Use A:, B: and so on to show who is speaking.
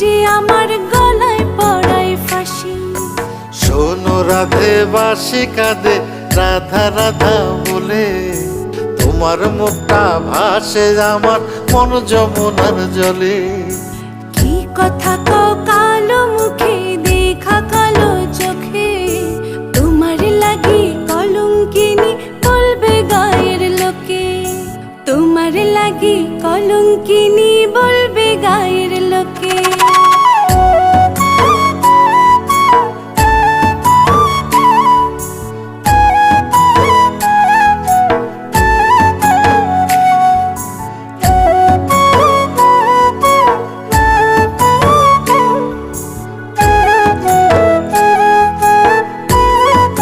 A: যে আমার গলায় পড়ায় ফাঁসি।
B: শোনো রাধে বাঁশি কাঁদে রাধা রাধা বলে, তোমার মুখটা ভাসে আমার মন যমুনার জলে।
A: কি কথা কও কালো মুখে